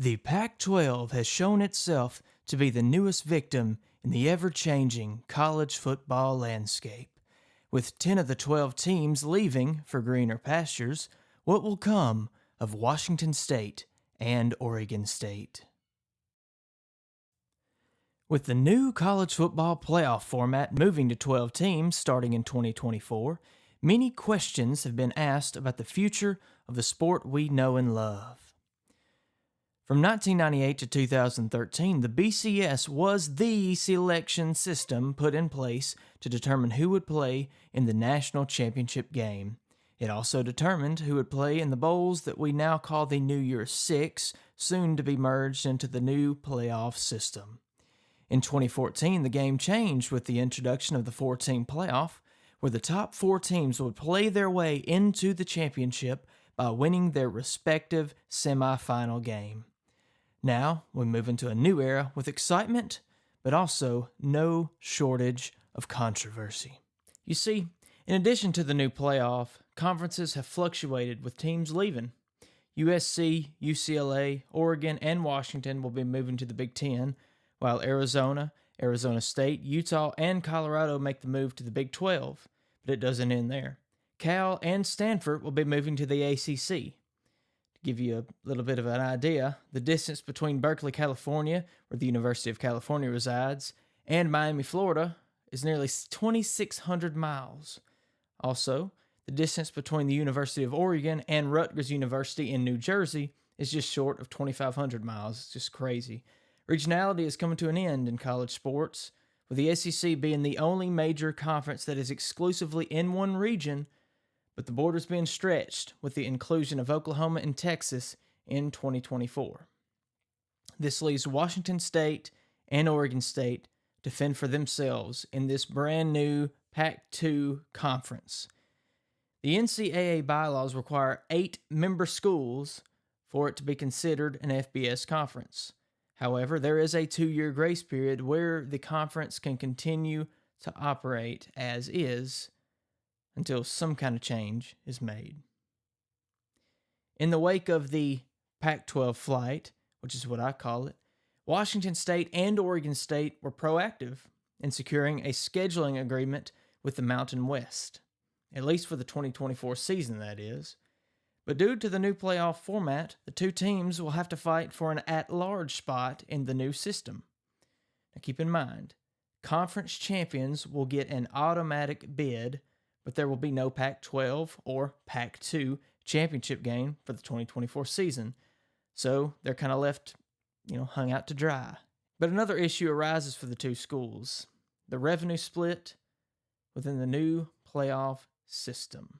The Pac-12 has shown itself to be the newest victim in the ever-changing college football landscape. With 10 of the 12 teams leaving for greener pastures, what will come of Washington State and Oregon State? With the new college football playoff format moving to 12 teams starting in 2024, many questions have been asked about the future of the sport we know and love. From 1998 to 2013, the BCS was the selection system put in place to determine who would play in the national championship game. It also determined who would play in the bowls that we now call the New Year's Six, soon to be merged into the new playoff system. In 2014, the game changed with the introduction of the 4-team playoff, where the top 4 teams would play their way into the championship by winning their respective semifinal game. Now, we move into a new era with excitement, but also no shortage of controversy. You see, in addition to the new playoff, conferences have fluctuated with teams leaving. USC, UCLA, Oregon, and Washington will be moving to the Big Ten, while Arizona, Arizona State, Utah, and Colorado make the move to the Big 12, but it doesn't end there. Cal and Stanford will be moving to the ACC. To give you a little bit of an idea, the distance between Berkeley, California, where the University of California resides, and Miami, Florida, is nearly 2,600 miles. Also, the distance between the University of Oregon and Rutgers University in New Jersey is just short of 2,500 miles. It's just crazy. Regionality is coming to an end in college sports, with the SEC being the only major conference that is exclusively in one region, but the borders being stretched with the inclusion of Oklahoma and Texas in 2024. This leaves Washington State and Oregon State to fend for themselves in this brand new Pac-12 conference. The NCAA bylaws require 8 member schools for it to be considered an FBS conference. However, there is a 2-year grace period where the conference can continue to operate as is until some kind of change is made. In the wake of the Pac-12 flight, which is what I call it, Washington State and Oregon State were proactive in securing a scheduling agreement with the Mountain West, at least for the 2024 season, that is. But due to the new playoff format, the 2 teams will have to fight for an at-large spot in the new system. Now keep in mind, conference champions will get an automatic bid, but there will be no Pac-12 or Pac-2 championship game for the 2024 season. So they're kind of left, hung out to dry. But another issue arises for the 2 schools: the revenue split within the new playoff system.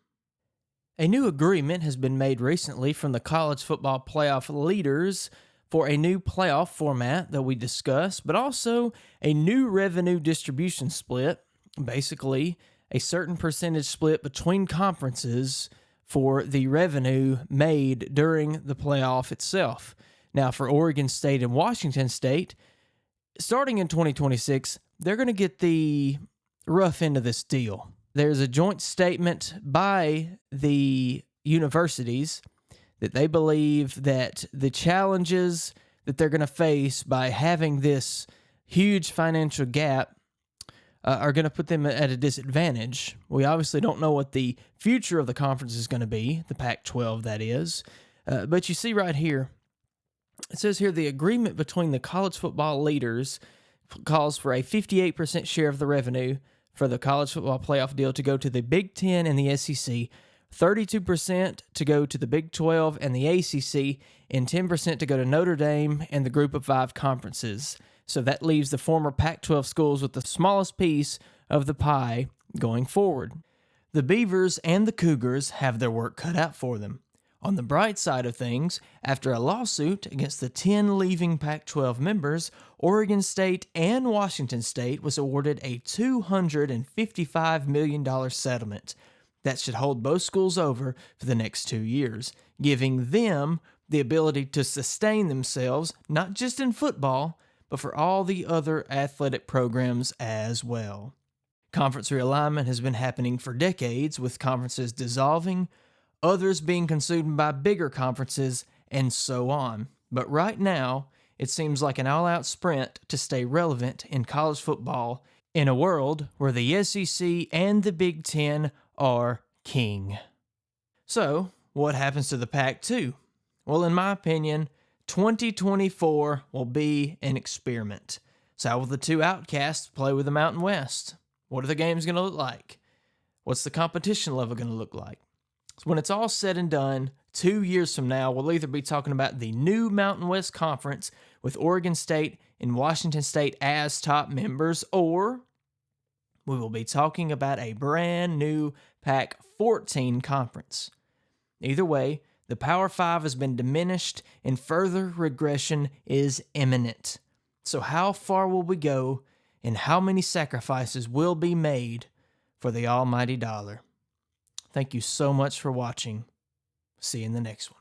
A new agreement has been made recently from the college football playoff leaders for a new playoff format that we discussed, but also a new revenue distribution split, basically a certain percentage split between conferences for the revenue made during the playoff itself. Now, for Oregon State and Washington State, starting in 2026, they're going to get the rough end of this deal. There's a joint statement by the universities that they believe that the challenges that they're going to face by having this huge financial gap are going to put them at a disadvantage. We obviously don't know what the future of the conference is going to be, the Pac-12 that is, but you see right here, it says here the agreement between the college football leaders calls for a 58% share of the revenue for the college football playoff deal to go to the Big Ten and the SEC, 32% to go to the Big 12 and the ACC, and 10% to go to Notre Dame and the Group of 5 conferences. So that leaves the former Pac-12 schools with the smallest piece of the pie going forward. The Beavers and the Cougars have their work cut out for them. On the bright side of things, after a lawsuit against the 10 leaving Pac-12 members, Oregon State and Washington State was awarded a $255 million settlement that should hold both schools over for the next 2 years, giving them the ability to sustain themselves, not just in football, but for all the other athletic programs as well. Conference realignment has been happening for decades, with conferences dissolving, others being consumed by bigger conferences, and so on. But right now, it seems like an all-out sprint to stay relevant in college football in a world where the SEC and the Big Ten are king. So, what happens to the Pac-12? Well, in my opinion, 2024 will be an experiment. So how will the two outcasts play with the Mountain West? What are the games going to look like? What's the competition level going to look like? So when it's all said and done, 2 years from now, we'll either be talking about the new Mountain West Conference with Oregon State and Washington State as top members, or we will be talking about a brand new Pac-14 conference. Either way, the Power 5 has been diminished and further regression is imminent. So how far will we go and how many sacrifices will be made for the almighty dollar? Thank you so much for watching. See you in the next one.